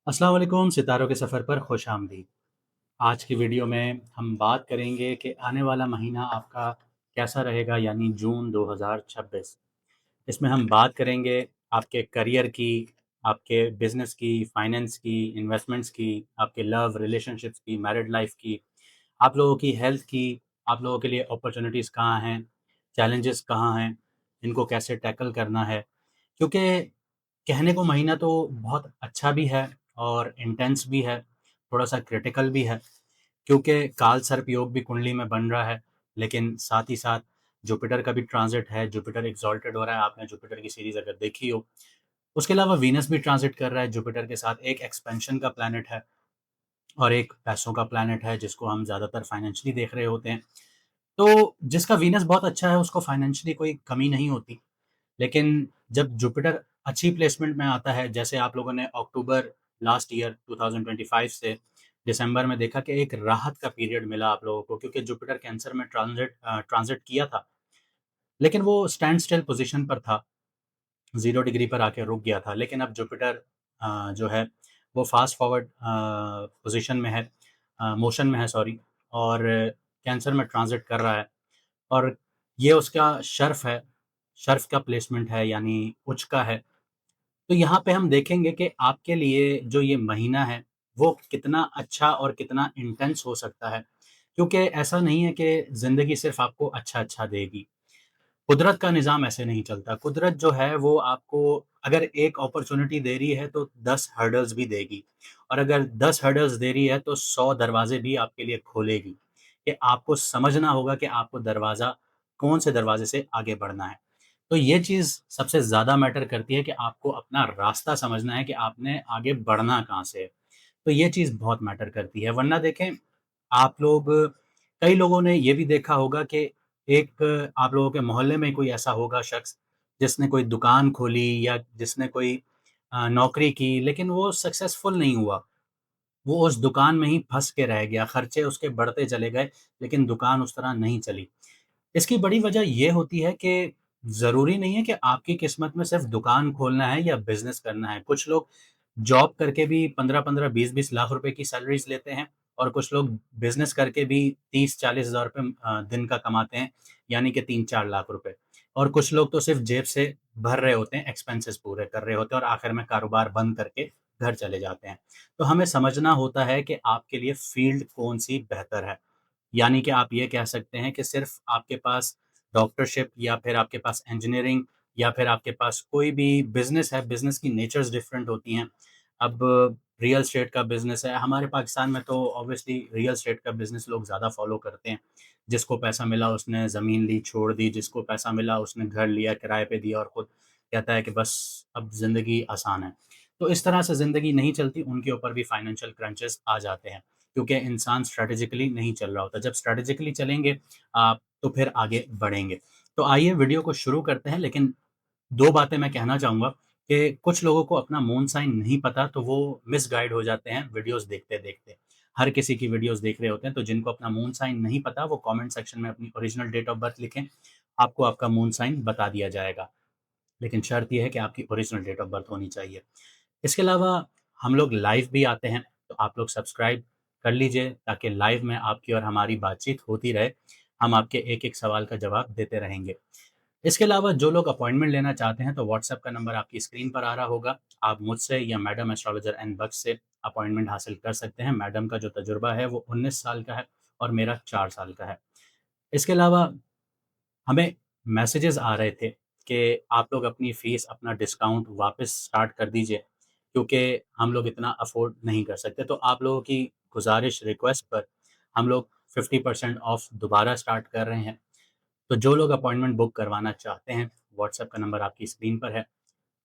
अस्सलाम वालेकुम, सितारों के सफ़र पर खुशामदीद। आज की वीडियो में हम बात करेंगे कि आने वाला महीना आपका कैसा रहेगा यानी जून 2026। इसमें हम बात करेंगे आपके करियर की, आपके बिज़नेस की, फाइनेंस की, इन्वेस्टमेंट्स की, आपके लव, रिलेशनशिप्स की, मैरिड लाइफ़ की, आप लोगों की हेल्थ की, आप लोगों के लिए अपॉर्च्युनिटीज़ कहाँ हैं, चैलेंजेस कहाँ हैं, इनको कैसे टैकल करना है। क्योंकि कहने को महीना तो बहुत अच्छा भी है और इंटेंस भी है, थोड़ा-सा क्रिटिकल भी है, क्योंकि काल सर्प योग भी कुंडली में बन रहा है, लेकिन साथ ही साथ जुपिटर का भी ट्रांज़िट है, जुपिटर एक्सॉल्टेड हो रहा है, आपने जुपिटर की सीरीज़ अगर देखी हो। उसके अलावा वीनस भी ट्रांज़िट कर रहा है जुपिटर के साथ, एक एक्सपेंशन का प्लैनेट है और एक पैसों का प्लैनेट है, जिसको हम ज़्यादातर फाइनेंशियली देख रहे होते हैं। तो जिसका वीनस बहुत अच्छा है, उसको फाइनेंशियली कोई कमी नहीं होती। लेकिन जब जुपिटर अच्छी प्लेसमेंट में आता है, जैसे आप लोगों ने अक्टूबर लास्ट ईयर 2025 से दिसंबर में देखा कि एक राहत का पीरियड मिला आप लोगों को, क्योंकि जुपिटर कैंसर में ट्रांज़िट किया था, लेकिन वो स्टैंड स्टिल पोज़ीशन पर था, 0 डिग्री पर आके रुक गया था। लेकिन अब जुपिटर जो है वो फ़ास्ट फॉरवर्ड पोज़ीशन में है, मोशन में है सॉरी, और कैंसर में ट्रांज़िट कर रहा है और ये उसका शर्फ़ है, शर्फ़ का प्लेसमेंट है यानी उच्च का है। तो यहाँ पे हम देखेंगे कि आपके लिए जो ये महीना है, वो कितना अच्छा और कितना इंटेंस हो सकता है। क्योंकि ऐसा नहीं है कि ज़िंदगी सिर्फ़ आपको अच्छा-अच्छा देगी। कुदरत का निज़ाम ऐसे नहीं चलता। कुदरत जो है वो आपको अगर एक अपॉर्च्युनिटी दे रही है तो 10 हर्डल्स भी देगी, और अगर 10 हर्डल्स दे रही है तो 100 दरवाज़े भी आपके लिए खोलेगी, कि आपको समझना होगा कि आपको कौन से दरवाज़े से आगे बढ़ना है। तो ये चीज़ सबसे ज़्यादा मैटर करती है कि आपको अपना रास्ता समझना है कि आपने आगे बढ़ना कहाँ से है। तो ये चीज़ बहुत मैटर करती है, वरना देखें आप लोग, कई लोगों ने ये भी देखा होगा कि एक आप लोगों के मोहल्ले में कोई ऐसा होगा शख्स, जिसने कोई दुकान खोली या जिसने कोई नौकरी की, लेकिन वो सक्सेसफुल नहीं हुआ। वो उस दुकान में ही फँस के रह गया, खर्चे उसके बढ़ते चले गए, लेकिन दुकान उस तरह नहीं चली। इसकी बड़ी वजह ये होती है कि ज़रूरी नहीं है कि आपकी किस्मत में सिर्फ़ दुकान खोलना है या बिज़नेस करना है। कुछ लोग जॉब करके भी 15-15, 20-20 लाख रुपए की सैलरीज़ लेते हैं, और कुछ लोग बिज़नेस करके भी 30-40 हज़ार रुपए दिन का कमाते हैं, यानी कि 3-4 लाख रुपए। और कुछ लोग तो सिर्फ़ जेब से भर रहे होते हैं, एक्सपेंसेस पूरे कर रहे होते हैं और आखिर में कारोबार बंद करके घर चले जाते हैं। तो हमें समझना होता है कि आपके लिए फ़ील्ड कौन-सी बेहतर है। यानी कि आप ये कह सकते हैं कि सिर्फ़ आपके पास डॉक्टरशिप या फिर आपके पास इंजीनियरिंग या फिर आपके पास कोई भी बिज़नेस है, बिज़नेस की नेचर्स डिफरेंट होती हैं। अब रियल एस्टेट का बिज़नेस है, हमारे पाकिस्तान में तो ऑब्वियसली रियल एस्टेट का बिज़नेस लोग ज़्यादा फ़ॉलो करते हैं। जिसको पैसा मिला उसने ज़मीन ली, छोड़ दी, जिसको पैसा मिला उसने घर लिया, किराए पे दिया और खुद कहता है कि बस अब ज़िंदगी आसान है। तो इस तरह से ज़िंदगी नहीं चलती, उनके ऊपर भी फाइनेंशियल क्रंचेस आ जाते हैं। क्योंकि इंसान स्ट्रैटेजिकली नहीं चल रहा होता। जब स्ट्रैटेजिकली चलेंगे आप, तो फिर आगे बढ़ेंगे। तो आइए वीडियो को शुरू करते हैं, लेकिन 2 बातें मैं कहना चाहूँगा कि कुछ लोगों को अपना मून साइन नहीं पता, तो वो मिसगाइड हो जाते हैं वीडियोज़ देखते-देखते। हर किसी की वीडियोज़ देख रहे होते हैं, तो जिनको अपना मून साइन नहीं पता, वो कमेंट सेक्शन में अपनी ओरिजिनल डेट ऑफ बर्थ लिखें, आपको आपका मून साइन बता दिया जाएगा। लेकिन शर्त ये है कि आपकी ओरिजिनल डेट ऑफ बर्थ होनी चाहिए। इसके अलावा हम लोग लाइव भी आते हैं, तो आप लोग सब्सक्राइब कर लीजिए ताकि लाइव में आपकी और हमारी बातचीत होती रहे। हम आपके एक-एक सवाल का जवाब देते रहेंगे। इसके अलावा जो लोग अपॉइंटमेंट लेना चाहते हैं, तो व्हाट्सएप का नंबर आपकी स्क्रीन पर आ रहा होगा। आप मुझसे या मैडम एस्ट्रोलॉजर एन बख्श से अपॉइंटमेंट हासिल कर सकते हैं। मैडम का जो तजुर्बा है वो 19 साल का है और मेरा 4 साल का है। इसके अलावा हमें मैसेजेस आ रहे थे कि आप लोग अपनी फ़ीस, अपना डिस्काउंट वापस स्टार्ट कर दीजिए, क्योंकि हम लोग इतना अफ़ोर्ड नहीं कर सकते। तो आप लोगों की गुज़ारिश, रिक्वेस्ट पर हम लोग 50% ऑफ दोबारा स्टार्ट कर रहे हैं। तो जो लोग अपॉइंटमेंट बुक करवाना चाहते हैं, व्हाट्सएप का नंबर आपकी स्क्रीन पर है।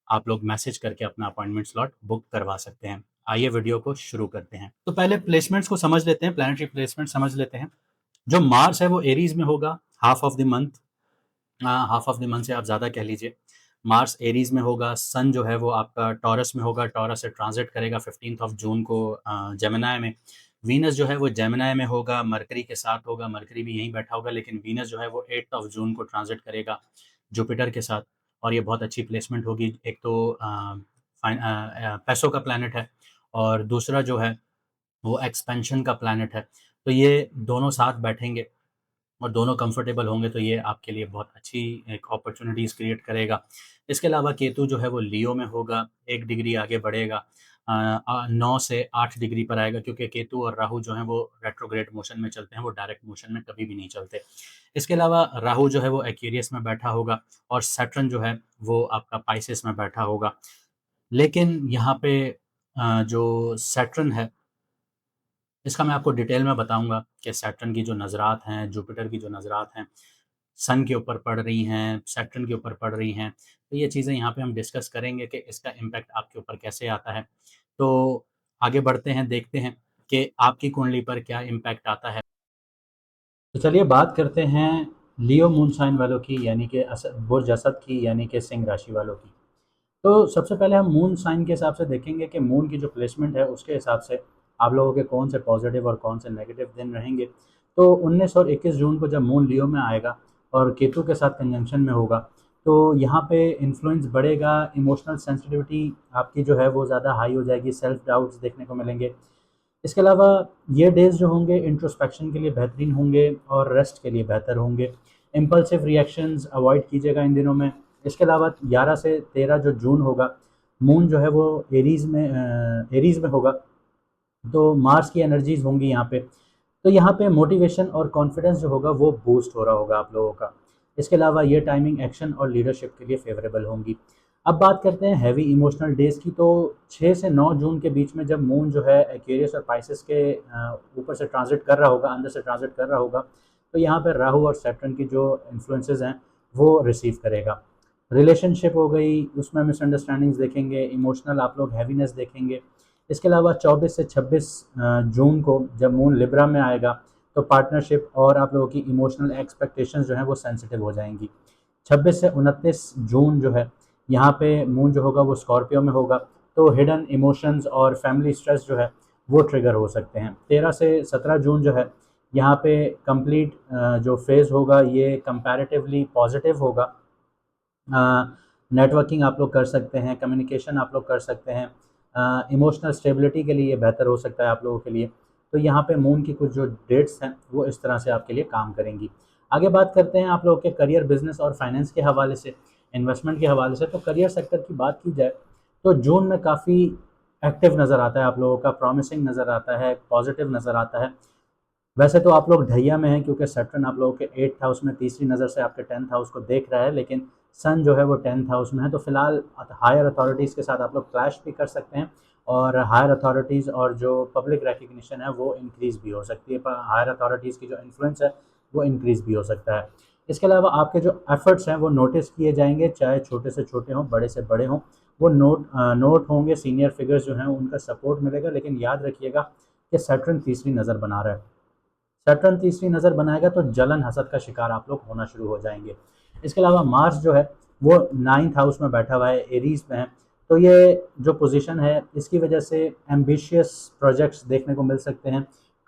आप लोग मैसेज करके अपना अपॉइंटमेंट स्लॉट बुक करवा सकते हैं। आइए वीडियो को शुरू करते हैं। तो पहले प्लेसमेंट्स को समझ लेते हैं, प्लैनेटरी प्लेसमेंट समझ लेते हैं। जो मार्स है वो एरीज़ में होगा, half of the month. Half of the month से आप ज़्यादा कह लीजिए। मार्स एरीज़ में होगा, सन जो है वो आपका टॉरस में होगा, टॉरस से ट्रांज़िट करेगा 15th ऑफ जून को जेमिनी में। वीनस जो है वो जेमिनी में होगा, मरकरी के साथ होगा, मरकरी भी यहीं बैठा होगा, लेकिन वीनस जो है वो 8th ऑफ जून को ट्रांज़िट करेगा जुपिटर के साथ, और ये बहुत अच्छी प्लेसमेंट होगी। एक तो पैसों का प्लैनेट है और दूसरा जो है वो एक्सपेंशन का प्लैनेट है। तो ये दोनों साथ बैठेंगे और दोनों कंफर्टेबल होंगे तो ये आपके लिए बहुत अच्छी एक अपॉर्चुनिटीज़ क्रिएट करेगा। इसके अलावा केतु जो है वो लियो में होगा, 1 डिग्री आगे बढ़ेगा। 9 से 8 डिग्री पर आएगा, क्योंकि केतु और राहु जो हैं वो रेट्रोग्रेड मोशन में चलते हैं, वो डायरेक्ट मोशन में कभी भी नहीं चलते। इसके अलावा राहु जो है वो एक्वेरियस में बैठा होगा और सैटर्न जो है वो आपका पाइसेस में बैठा होगा। लेकिन यहाँ पे जो सैटर्न है, इसका मैं आपको डिटेल में बताऊँगा कि सैटर्न की जो नज़रात हैं, जुपिटर की जो नज़रात हैं, सन के ऊपर पड़ रही हैं, सैटर्न के ऊपर पड़ रही हैं। तो ये चीज़ें यहाँ पे हम डिस्कस करेंगे कि इसका इम्पैक्ट आपके ऊपर कैसे आता है। तो आगे बढ़ते हैं, देखते हैं कि आपकी कुंडली पर क्या इम्पैक्ट आता है। तो चलिए बात करते हैं लियो मून साइन वालों की, यानी कि बुर्ज असद की, यानी कि सिंह राशि वालों की। तो सबसे पहले हम मून साइन के हिसाब से देखेंगे कि मून की जो प्लेसमेंट है उसके हिसाब से आप लोगों के कौन से पॉजिटिव और कौन से नेगेटिव दिन रहेंगे। तो 19 और 21 जून को जब मून लियो में आएगा और केतु के साथ कंजंक्शन में होगा, तो यहाँ पे इन्फ्लुएंस बढ़ेगा, इमोशनल सेंसिटिविटी आपकी जो है वो ज़्यादा हाई हो जाएगी, सेल्फ डाउट्स देखने को मिलेंगे। इसके अलावा ये डेज़ जो होंगे इंट्रोस्पेक्शन के लिए बेहतरीन होंगे और रेस्ट के लिए बेहतर होंगे। इम्पल्सिव रिएक्शंस अवॉइड कीजिएगा इन दिनों में। इसके अलावा 11 से 13 जो जून होगा, मून जो है वो एरीज़ में होगा, तो मार्स की एनर्जीज़ होंगी यहाँ पे। तो यहाँ पे मोटिवेशन और कॉन्फिडेंस जो होगा वो बूस्ट हो रहा होगा आप लोगों का। इसके अलावा ये टाइमिंग एक्शन और लीडरशिप के लिए फेवरेबल होंगी। अब बात करते हैं हैवी इमोशनल डेज़ की। तो 6 से 9 जून के बीच में जब मून जो है एक्वेरियस और पाइसेस के ऊपर से ट्रांजिट कर रहा होगा, अंदर से ट्रांजिट कर रहा होगा, तो यहाँ पर राहु और सैटर्न की जो इन्फ्लुएंसेस हैं वो रिसीव करेगा। रिलेशनशिप हो गई, उसमें मिसअंडरस्टैंडिंग्स देखेंगे, इमोशनल आप लोग हैवीनेस देखेंगे। इसके अलावा 24 से 26 जून को जब मून लिब्रा में आएगा, तो पार्टनरशिप और आप लोगों की इमोशनल एक्सपेक्टेशंस जो हैं वो सेंसिटिव हो जाएंगी। 26 से 29 जून जो है, यहाँ पे मून जो होगा वो स्कॉर्पियो में होगा, तो हिडन इमोशंस और फैमिली स्ट्रेस जो है वो ट्रिगर हो सकते हैं। 13 से 17 जून जो है, यहाँ पे कंप्लीट जो फेज़ होगा ये कंपैरेटिवली पॉजिटिव होगा। नेटवर्किंग आप लोग कर सकते हैं, कम्युनिकेशन आप लोग कर सकते हैं, इमोशनल स्टेबिलिटी के लिए बेहतर हो सकता है आप लोगों के लिए। तो यहाँ पे मून की कुछ जो डेट्स हैं वो इस तरह से आपके लिए काम करेंगी। आगे बात करते हैं आप लोगों के करियर, बिजनेस और फाइनेंस के हवाले से, इन्वेस्टमेंट के हवाले से। तो करियर सेक्टर की बात की जाए तो जून में काफ़ी एक्टिव नज़र आता है आप लोगों का, प्रॉमिसिंग नज़र आता है, पॉजिटिव नज़र आता है। वैसे तो आप लोग ढैया में हैं, क्योंकि सैटर्न आप लोगों के 8th हाउस में तीसरी नज़र से आपके 10th हाउस को देख रहा है, लेकिन सन जो है वो 10th हाउस में है। तो फिलहाल हायर अथॉरिटीज़ के साथ आप लोग क्लैश भी कर सकते हैं, और हायर अथॉरिटीज़ और जो पब्लिक रिकग्निशन है वो इंक्रीज़ भी हो सकती है, पर हायर अथॉरिटीज़ की जो इन्फ्लुएंस है वो इंक्रीज़ भी हो सकता है। इसके अलावा आपके जो एफर्ट्स हैं वो नोटिस किए जाएंगे, चाहे छोटे से छोटे हों, बड़े से बड़े हों, वो नोट होंगे। सीनियर फिगर्स जो हैं उनका सपोर्ट मिलेगा। लेकिन याद रखिएगा कि सैटर्न तीसरी नज़र बना रहा है। सैटर्न तीसरी नज़र बनाएगा तो जलन हसद का शिकार आप लोग होना शुरू हो जाएंगे। इसके अलावा मार्स जो है वो 9th हाउस में बैठा हुआ है, एरीज में है। तो ये जो पोजीशन है इसकी वजह से एम्बिशियस प्रोजेक्ट्स देखने को मिल सकते हैं,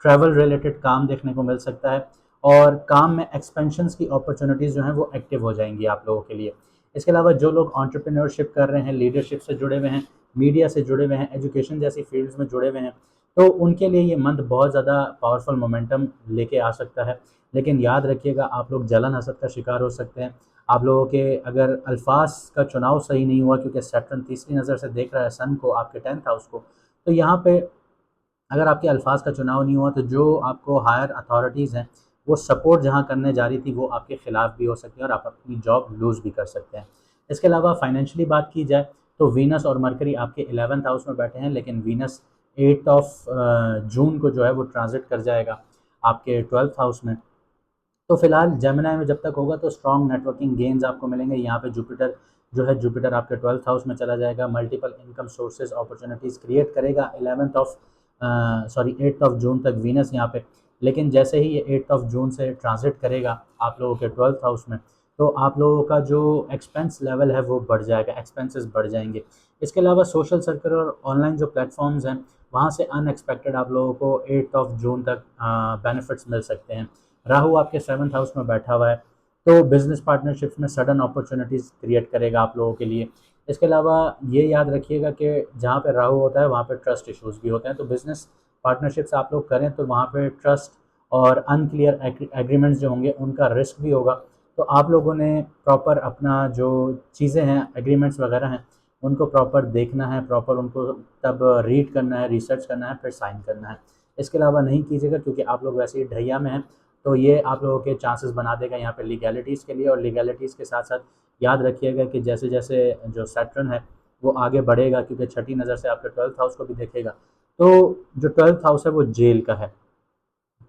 ट्रैवल रिलेटेड काम देखने को मिल सकता है, और काम में एक्सपेंशंस की अपॉर्चुनिटीज़ जो हैं वो एक्टिव हो जाएंगी आप लोगों के लिए। इसके अलावा जो लोग एंटरप्रेन्योरशिप कर रहे हैं, लीडरशिप से जुड़े हुए हैं, मीडिया से जुड़े हुए हैं, एजुकेशन जैसी फील्ड्स में जुड़े हुए हैं, तो उनके लिए ये मंथ बहुत ज़्यादा पावरफुल मोमेंटम लेके आ सकता है। लेकिन याद रखिएगा आप लोग जलन हसद का शिकार हो सकते हैं। आप लोगों के अगर अल्फाज का चुनाव सही नहीं हुआ, क्योंकि सैटर्न तीसरी नज़र से देख रहा है सन को, आपके 10th हाउस को, तो यहाँ पे अगर आपके अल्फाज का चुनाव नहीं हुआ तो जो आपको हायर अथॉरिटीज़ हैं वो सपोर्ट जहाँ करने जा रही थी वो आपके खिलाफ भी हो सकती है और आप अपनी जॉब लूज़ भी कर सकते हैं। इसके अलावा फाइनेंशियली बात की जाए तो वीनस और मरकरी आपके 11th हाउस में बैठे हैं, लेकिन वीनस 8 ऑफ जून को जो है वो ट्रांजिट कर जाएगा आपके 12th हाउस में। तो फिलहाल जेमिनी में जब तक होगा तो स्ट्रॉन्ग नेटवर्किंग गेन्स आपको मिलेंगे। यहाँ पे जुपिटर जो है, जुपिटर आपके 12th हाउस में चला जाएगा, multiple income sources opportunities create करेगा। 8th ऑफ जून तक वीनस यहाँ पे। लेकिन जैसे ही ये 8th ऑफ जून से ट्रांजिट करेगा आप लोगों के 12th हाउस में, तो आप लोगों का जो एक्सपेंस लेवल है वो बढ़ जाएगा, एक्सपेंसेस बढ़ जाएंगे। इसके अलावा सोशल सर्कल और ऑनलाइन जो प्लेटफॉर्म्स हैं वहाँ से अनएक्सपेक्टेड आप लोगों को 8th ऑफ जून तक बेनिफिट्स मिल सकते हैं। राहु आपके 7th हाउस में बैठा हुआ है, तो बिजनेस पार्टनरशिप्स में सडन अपॉर्चुनिटीज़ क्रिएट करेगा आप लोगों के लिए। इसके अलावा ये याद रखिएगा कि जहाँ पे राहु होता है वहाँ पे ट्रस्ट इश्यूज़ भी होते हैं, तो बिज़नेस पार्टनरशिप्स आप लोग करें तो वहाँ पे ट्रस्ट और अनक्लियर एग्रीमेंट्स जो होंगे उनका रिस्क भी होगा। तो आप लोगों ने प्रॉपर अपना जो चीज़ें हैं, एग्रीमेंट्स वगैरह हैं, उनको प्रॉपर देखना है, प्रॉपर उनको तब रीड करना है, रिसर्च करना है, फिर साइन करना है। इसके अलावा नहीं कीजिएगा, क्योंकि आप लोग वैसे ही ढैया में हैं, तो ये आप लोगों के चांसेस बना देगा यहाँ पे लीगैलिटीज़ के लिए। और लीगैलिटीज़ के साथ-साथ याद रखिएगा कि जैसे-जैसे जो सैटर्न है वो आगे बढ़ेगा, क्योंकि छठी नज़र से आपके 12th हाउस को भी देखेगा, तो जो 12th हाउस है वो जेल का है।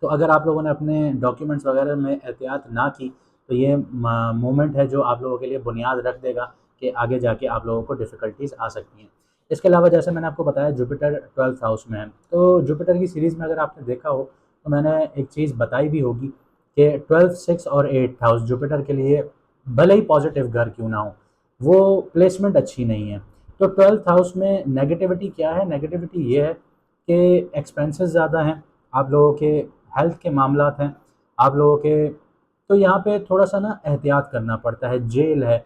तो अगर आप लोगों ने अपने डॉक्यूमेंट्स वगैरह में एहतियात ना की, तो ये मोमेंट है जो आप लोगों के लिए बुनियाद रख देगा कि आगे जाके आप लोगों को डिफ़िकल्टीज़ आ सकती हैं। इसके अलावा जैसे मैंने आपको बताया जुपिटर 12th हाउस में है, तो जुपिटर की सीरीज़ में अगर आपने देखा हो तो मैंने एक चीज़ बताई भी होगी कि 12th, 6 और 8th हाउस जुपिटर के लिए भले ही पॉजिटिव घर क्यों ना हो, वो प्लेसमेंट अच्छी नहीं है। तो 12th हाउस में नेगेटिविटी क्या है? नेगेटिविटी ये है कि एक्सपेंसेस ज़्यादा हैं, आप लोगों के हेल्थ के मामलात हैं, आप लोगों के, तो यहाँ पे थोड़ा-सा ना एहतियात करना पड़ता है। जेल है,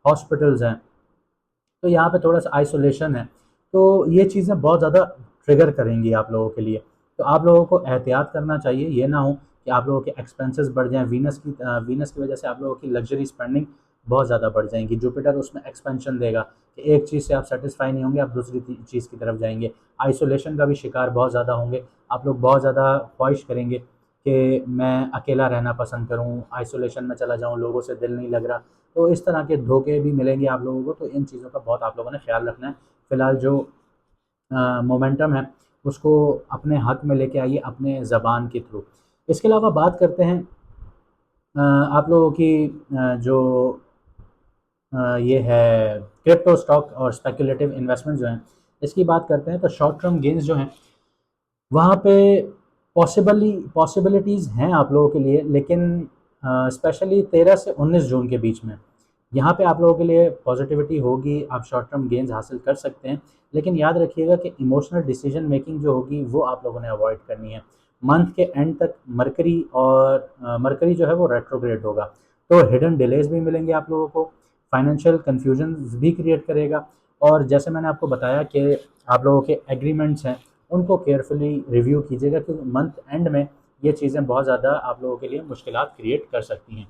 हॉस्पिटल्स हैं, तो यहाँ पे थोड़ा-सा आइसोलेशन है, तो ये चीज़ें बहुत ज़्यादा ट्रिगर करेंगी आप लोगों के लिए। तो आप लोगों को एहतियात करना चाहिए, ये ना हो कि आप लोगों के एक्सपेंसेस बढ़ जाएँ। वीनस की वजह से आप लोगों की लग्ज़री स्पेंडिंग बहुत ज़्यादा बढ़ जाएँगी। जुपिटर उसमें एक्सपेंशन देगा कि एक चीज़ से आप सैटिस्फाई नहीं होंगे, आप दूसरी चीज़ की तरफ जाएँगे। आइसोलेशन का भी शिकार बहुत ज़्यादा होंगे। आप लोग बहुत ज़्यादा ख्वाहिश करेंगे कि मैं अकेला रहना पसंद करूँ, आइसोलेशन में चला जाऊँ, लोगों से दिल नहीं लग रहा। तो इस तरह के धोखे भी मिलेंगे आप लोगों को, तो इन चीज़ों का बहुत आप लोगों ने ख़्याल रखना है। फ़िलहाल जो मोमेंटम है उसको अपने हक में लेके आइए अपने ज़बान के थ्रू। इसके अलावा बात करते हैं आप लोगों की जो ये है क्रिप्टो स्टॉक और स्पेकुलेटिव इन्वेस्टमेंट जो हैं, इसकी बात करते हैं, तो शॉर्ट टर्म गेन्स जो हैं वहाँ पे पॉसिबिलिटीज़ हैं आप लोगों के लिए, लेकिन स्पेशली 13 से 19 जून के बीच में यहाँ पे आप लोगों के लिए पॉजिटिविटी होगी, आप शॉर्ट टर्म गेन्स हासिल कर सकते हैं। लेकिन याद रखिएगा कि इमोशनल डिसीजन मेकिंग जो होगी वो आप लोगों ने अवॉइड करनी है। मंथ के एंड तक मरकरी जो है वो रेट्रोग्रेड होगा, तो हिडन डिलेज भी मिलेंगे आप लोगों को, फाइनेंशियल कन्फ्यूजन भी क्रिएट करेगा। और जैसे मैंने आपको बताया कि आप लोगों के एग्रीमेंट्स हैं उनको केयरफुली रिव्यू कीजिएगा, क्योंकि मंथ एंड में ये चीज़ें बहुत ज़्यादा आप लोगों के लिए मुश्किलात क्रिएट कर सकती हैं।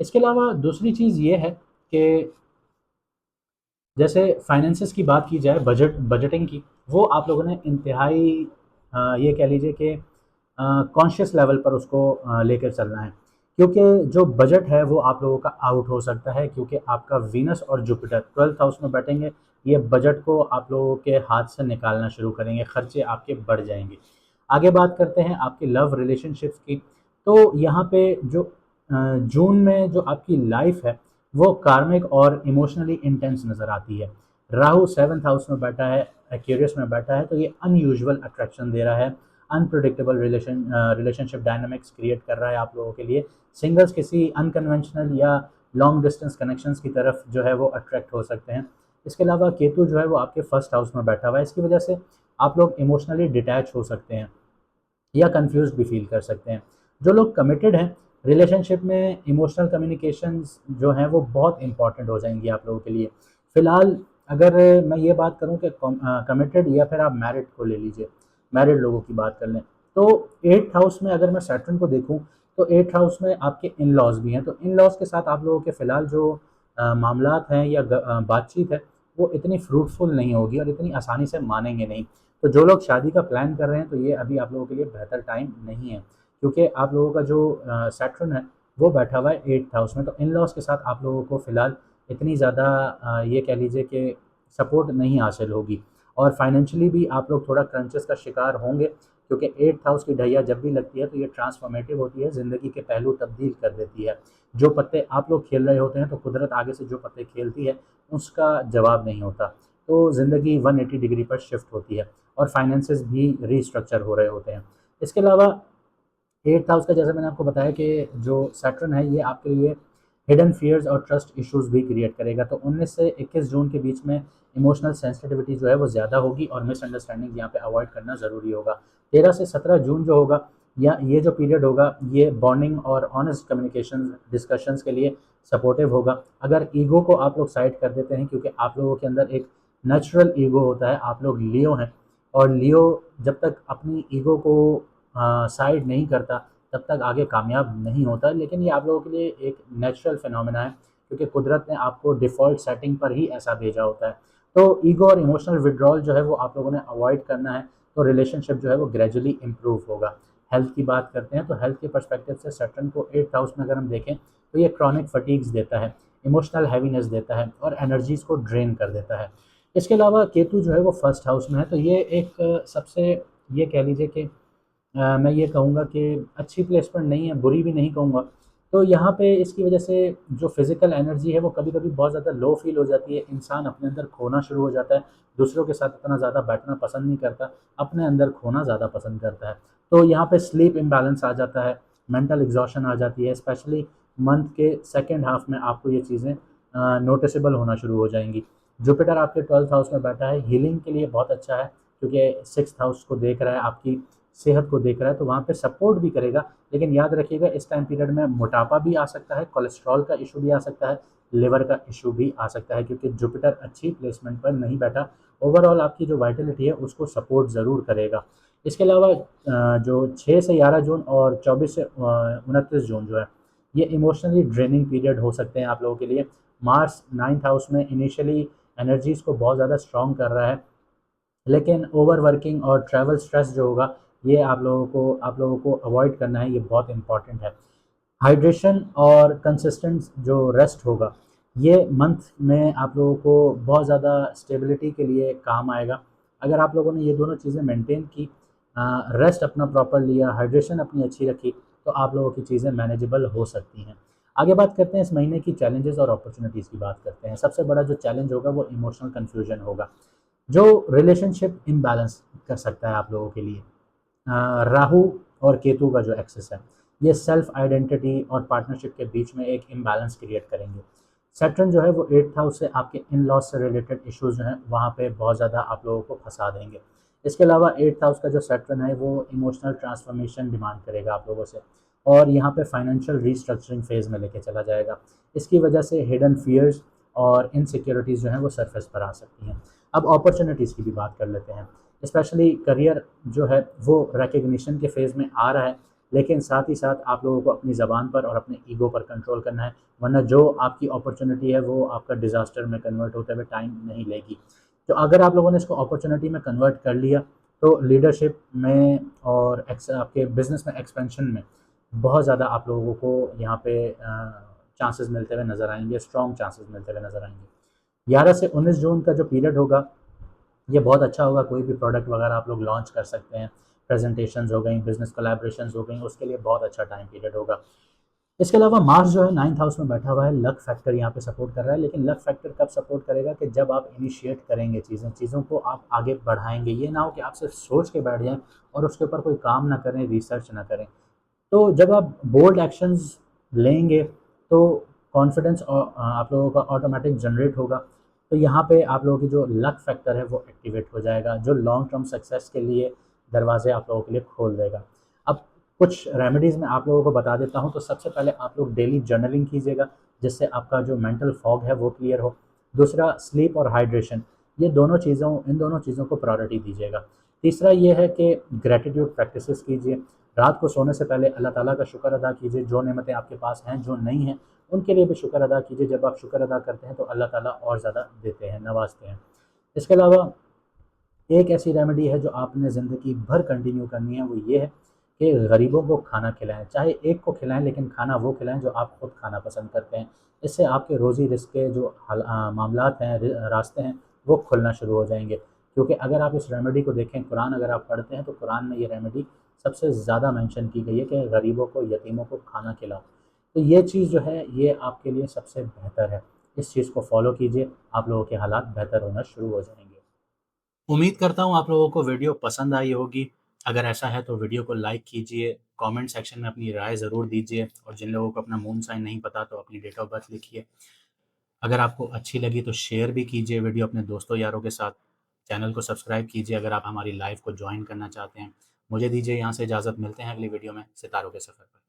इसके अलावा दूसरी चीज़ ये है कि जैसे फाइनेंसेस की बात की जाए, बजटिंग की, वो आप लोगों ने इंतहाई ये कह लीजिए कि कॉन्शियस लेवल पर उसको लेकर चलना है, क्योंकि जो बजट है वो आप लोगों का आउट हो सकता है, क्योंकि आपका वीनस और जुपिटर 12th हाउस में बैठेंगे, ये बजट को आप लोगों के हाथ से निकालना शुरू करेंगे, खर्चे आपके बढ़ जाएंगे। आगे बात करते हैं आपकी लव रिलेशनशिप्स की, तो यहाँ पे जो जून में जो आपकी लाइफ है वो कार्मिक और इमोशनली इंटेंस नज़र आती है। राहु 7th हाउस में बैठा है, एक्वेरियस में बैठा है, तो ये अनयूजुअल अट्रैक्शन दे रहा है, अनप्रेडिक्टेबल रिलेशनशिप डायनामिक्स क्रिएट कर रहा है आप लोगों के लिए। सिंगल्स किसी अनकन्वेंशनल या लॉन्ग डिस्टेंस कनेक्शंस की तरफ जो है वो अट्रैक्ट हो सकते हैं। इसके अलावा केतु जो है वो आपके फर्स्ट हाउस में बैठा हुआ है, इसकी वजह से आप लोग इमोशनली डिटैच हो सकते हैं या कंफ्यूज भी फील कर सकते हैं। जो लोग कमिटेड हैं रिलेशनशिप में, इमोशनल कम्युनिकेशंस जो हैं वो बहुत इंपॉर्टेंट हो जाएंगी आप लोगों के लिए। फ़िलहाल अगर मैं ये बात करूं कि कमिटेड या फिर आप मैरिड को ले लीजिए, मैरिड लोगों की बात कर लें, तो 8th हाउस में अगर मैं सैटर्न को देखूं तो 8th हाउस में आपके इन लॉज भी हैं, तो इन लॉज के साथ आप लोगों के फ़िलहाल जो मामलात हैं या बातचीत है वो इतनी फ्रूटफुल नहीं होगी और इतनी आसानी से मानेंगे नहीं। तो जो लोग शादी का प्लान कर रहे हैं तो ये अभी आप लोगों के लिए बेहतर टाइम नहीं है, क्योंकि आप लोगों का जो सैटर्न है वो बैठा हुआ है 8th हाउस में, तो इन लॉज के साथ आप लोगों को फ़िलहाल इतनी ज़्यादा ये कह लीजिए कि सपोर्ट नहीं हासिल होगी। और फाइनेंशियली भी आप लोग थोड़ा क्रंचेस का शिकार होंगे, क्योंकि 8th हाउस की ढैया जब भी लगती है तो ये ट्रांसफॉर्मेटिव होती है, ज़िंदगी के पहलू तब्दील कर देती है। जो पत्ते आप लोग खेल रहे होते हैं तो कुदरत आगे से जो पत्ते खेलती है उसका जवाब नहीं होता, तो ज़िंदगी 180 डिग्री पर शिफ्ट होती है और फाइनेंसेस भी रीस्ट्रक्चर हो रहे होते हैं। इसके अलावा 8th हाउस का जैसे मैंने आपको बताया कि जो सैटर्न है ये आपके लिए हिडन फियर्स और ट्रस्ट इश्यूज भी क्रिएट करेगा, तो 19 से 21 जून के बीच में इमोशनल सेंसिटिविटी जो है वो ज़्यादा होगी और मिसअंडरस्टैंडिंग यहाँ पे अवॉइड करना ज़रूरी होगा। 13 से 17 जून जो होगा या ये जो पीरियड होगा ये बॉन्डिंग और ऑनेस्ट कम्युनिकेशन डिस्कशंस के लिए सपोर्टिव होगा। अगर ईगो को आप लोग साइड कर देते हैं, क्योंकि आप लोगों के अंदर एक नेचुरल ईगो होता है, आप लोग लियो हैं, और लियो जब तक अपनी ईगो को साइड नहीं करता तब तक आगे कामयाब नहीं होता। लेकिन ये आप लोगों के लिए एक नेचुरल फिनोमेना है, क्योंकि कुदरत ने आपको डिफ़ॉल्ट सेटिंग पर ही ऐसा भेजा होता है। तो ईगो और इमोशनल विड्रॉल जो है वो आप लोगों ने अवॉइड करना है, तो रिलेशनशिप जो है वो ग्रेजुअली इम्प्रूव होगा। हेल्थ की बात करते हैं तो हेल्थ के पर्सपेक्टिव से सैटर्न को 8th हाउस में अगर हम देखें तो ये क्रॉनिक फटीग्स देता है, इमोशनल हैवीनेस देता है और एनर्जीज़ को ड्रेन कर देता है। इसके अलावा केतु जो है वो फर्स्ट हाउस में है, तो ये एक सबसे, ये कह लीजिए कि मैं ये कहूँगा कि अच्छी प्लेसमेंट नहीं है, बुरी भी नहीं कहूँगा। तो यहाँ पे इसकी वजह से जो फिज़िकल एनर्जी है वो कभी-कभी बहुत ज़्यादा लो फ़ील हो जाती है, इंसान अपने अंदर खोना शुरू हो जाता है, दूसरों के साथ इतना ज़्यादा बैठना पसंद नहीं करता, अपने अंदर खोना ज़्यादा पसंद करता है। तो यहाँ पे स्लीप इम्बैलेंस आ जाता है, मेंटल एग्ज़ॉशन आ जाती है, स्पेशली मंथ के सेकंड हाफ में आपको ये चीज़ें नोटिसेबल होना शुरू हो जाएँगी। जुपिटर आपके 12th हाउस में बैठा है, हीलिंग के लिए बहुत अच्छा है, क्योंकि 6th हाउस को देख रहा है, आपकी सेहत को देख रहा है, तो वहाँ पे सपोर्ट भी करेगा। लेकिन याद रखिएगा इस टाइम पीरियड में मोटापा भी आ सकता है, कोलेस्ट्रॉल का इशू भी आ सकता है, लिवर का इशू भी आ सकता है, क्योंकि जुपिटर अच्छी प्लेसमेंट पर नहीं बैठा। ओवरऑल आपकी जो वाइटलिटी है उसको सपोर्ट ज़रूर करेगा। इसके अलावा जो 6 से 11 जून और 24 से 29 जून जो है, ये इमोशनली ड्रेनिंग पीरियड हो सकते हैं आप लोगों के लिए। मार्स 9th हाउस में इनिशियली एनर्जीज़ को बहुत ज़्यादा स्ट्रॉन्ग कर रहा है, लेकिन ओवरवर्किंग और ट्रैवल स्ट्रेस जो होगा ये आप लोगों को अवॉइड करना है, ये बहुत इम्पॉर्टेंट है। हाइड्रेशन और कंसिस्टेंट जो रेस्ट होगा, ये मंथ में आप लोगों को बहुत ज़्यादा स्टेबिलिटी के लिए काम आएगा। अगर आप लोगों ने ये दोनों चीज़ें मेंटेन की, रेस्ट अपना प्रॉपर लिया, हाइड्रेशन अपनी अच्छी रखी, तो आप लोगों की चीज़ें मैनेजेबल हो सकती हैं। आगे बात करते हैं इस महीने की चैलेंजेस और अपॉर्चुनिटीज़ की बात करते हैं। सबसे बड़ा जो चैलेंज होगा वो इमोशनल कन्फ्यूजन होगा, जो रिलेशनशिप इम्बैलेंस कर सकता है आप लोगों के लिए। राहु और केतु का जो एक्सेस है, ये सेल्फ आइडेंटिटी और पार्टनरशिप के बीच में एक इम्बैलेंस क्रिएट करेंगे। सैटर्न जो है वो 8th हाउस से आपके इन लॉज से रिलेटेड इश्यूज जो हैं वहाँ पे बहुत ज़्यादा आप लोगों को फंसा देंगे। इसके अलावा 8th हाउस का जो सैटर्न है वो इमोशनल ट्रांसफॉर्मेशन डिमांड करेगा आप लोगों से, और यहाँ पे फाइनेंशियल रीस्ट्रक्चरिंग फेज़ में लेके चला जाएगा। इसकी वजह से हिडन फियर्स और इनसिक्योरिटीज़ जो हैं वो सरफेस पर आ सकती हैं। अब अपॉर्चुनिटीज़ की भी बात कर लेते हैं। स्पेशली करियर जो है वो रिकग्निशन के फेज़ में आ रहा है, लेकिन साथ ही साथ आप लोगों को अपनी ज़बान पर और अपने ईगो पर कंट्रोल करना है, वरना जो आपकी अपॉर्चुनिटी है वो आपका डिज़ास्टर में कन्वर्ट होते हुए टाइम नहीं लेगी। तो अगर आप लोगों ने इसको अपॉर्चुनिटी में कन्वर्ट कर लिया, तो लीडरशिप में और आपके बिजनेस में एक्सपेंशन में बहुत ज़्यादा आप लोगों को यहाँ पे चांसेस मिलते हुए नज़र आएंगे, स्ट्रॉन्ग चांसेस मिलते हुए नज़र आएंगे। 11 से 19 जून का जो पीरियड होगा ये बहुत अच्छा होगा, कोई भी प्रोडक्ट वगैरह आप लोग लॉन्च कर सकते हैं, प्रेजेंटेशंस हो गई, बिजनेस कोलैबोरेशंस हो गई, उसके लिए बहुत अच्छा टाइम पीरियड होगा। इसके अलावा मार्स जो है 9th हाउस में बैठा हुआ है, लक फैक्टर यहाँ पे सपोर्ट कर रहा है, लेकिन लक फैक्टर कब सपोर्ट करेगा कि जब आप इनिशिएट करेंगे चीज़ों को आप आगे बढ़ाएंगे। ये ना हो कि आप सिर्फ सोच के बैठ जाएं और उसके ऊपर कोई काम ना करें, रिसर्च ना करें। तो जब आप बोल्ड एक्शंस लेंगे तो कॉन्फिडेंस आप लोगों का ऑटोमेटिक जनरेट होगा। तो यहाँ पे आप लोगों की जो लक फैक्टर है वो एक्टिवेट हो जाएगा, जो लॉन्ग टर्म सक्सेस के लिए दरवाजे आप लोगों के लिए खोल देगा। अब कुछ रेमेडीज़ मैं आप लोगों को बता देता हूँ। तो सबसे पहले आप लोग डेली जर्नलिंग कीजिएगा, जिससे आपका जो मेंटल फॉग है वो क्लियर हो। दूसरा, स्लीप और हाइड्रेशन, ये दोनों चीज़ों इन दोनों चीज़ों को प्रायोरिटी दीजिएगा। तीसरा ये है कि ग्रैटिट्यूड प्रैक्टिसेस कीजिए। रात को सोने से पहले अल्लाह ताला का शुक्र अदा कीजिए, जो नेमतें आपके पास हैं, जो नहीं हैं, उनके लिए भी शुक्र अदा कीजिए। जब आप शुक्र अदा करते हैं तो अल्लाह ताला और ज़्यादा देते हैं, नवाज़ते हैं। इसके अलावा एक ऐसी रेमेडी है जो आपने ज़िंदगी भर कंटिन्यू करनी है, वो ये है कि गरीबों को खाना खिलाएँ। चाहे एक को खिलाएँ, लेकिन खाना वो खिलाएँ जो आप खुद खाना पसंद करते हैं। इससे आपके रोज़ी रिज़्क के जो मामलात हैं, रास्ते हैं, वो खुलना शुरू हो जाएँगे। क्योंकि अगर आप इस रेमेडी को देखें, कुरान अगर आप पढ़ते हैं तो कुरान में ये रेमेडी सबसे ज़्यादा मेंशन की गई है कि गरीबों को, यतीमों को खाना खिलाओ। तो ये चीज़ जो है ये आपके लिए सबसे बेहतर है। इस चीज़ को फ़ॉलो कीजिए, आप लोगों के हालात बेहतर होना शुरू हो जाएँगे। उम्मीद करता हूँ आप लोगों को वीडियो पसंद आई होगी। अगर ऐसा है तो वीडियो को लाइक कीजिए, कमेंट सेक्शन में अपनी राय ज़रूर दीजिए, और जिन लोगों को अपना मून साइन नहीं पता तो अपनी डेट ऑफ बर्थ लिखिए। अगर आपको अच्छी लगी तो शेयर भी कीजिए वीडियो अपने दोस्तों यारों के साथ। चैनल को सब्सक्राइब कीजिए अगर आप हमारी लाइव को जॉइन करना चाहते हैं। मुझे दीजिए यहाँ से इजाज़त, मिलते हैं अगली वीडियो में सितारों के सफ़र पर।